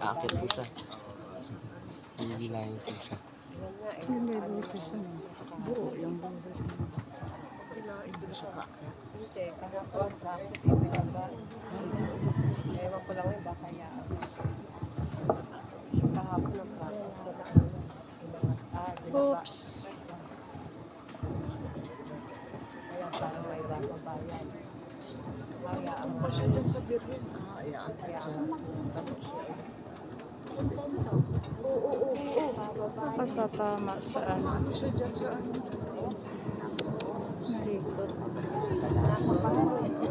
Aakit po siya. Bibilahin po siya. Yung may boses ano. Buo yung boses ano. Kailangan din siya kaakyat. Hindi, kahapon practice ibinaba. Ewan ko lang yun, baka hayaan. Kahapon ang practice sila. Oops. Kaya parang may babayan. Hayaan mo. Ba siya dyan sa Birhen? Ayan ka dyan. Pagtatama sa ano. Ano siya dyan sa ano? Nalikot.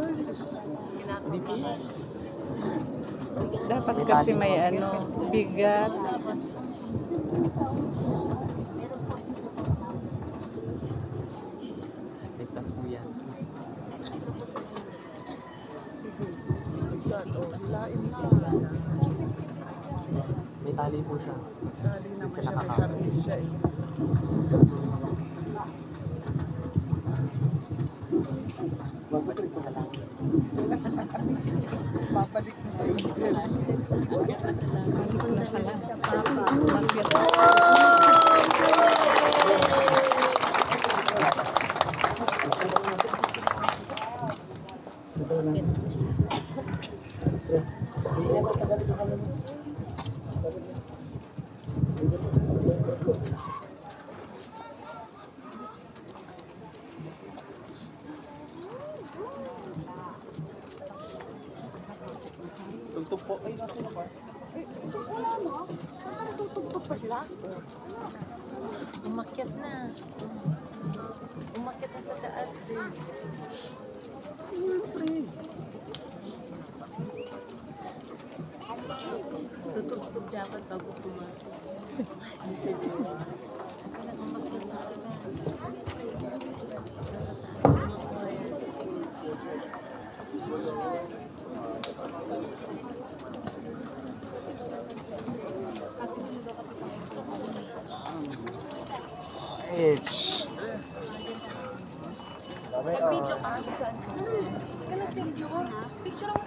Ay, Diyos. Dapat kasi may ano, bigat. Ligtas po yan. Sige. Bigat. O, hilain na. May tali po siya. Dali naman siya. May harness siya. Babalik na lang. Babalik mo sa iyo. Nasa lang. Tugtog po. Ay, nasa na pa? Tutugtog pa sila? Umakyat na. Umakyat na sa taas din. Tutugtog dapat bago pumasok. Kasi umakyat na sila. H. Nag-video ka? Kailan video ko? Picture ako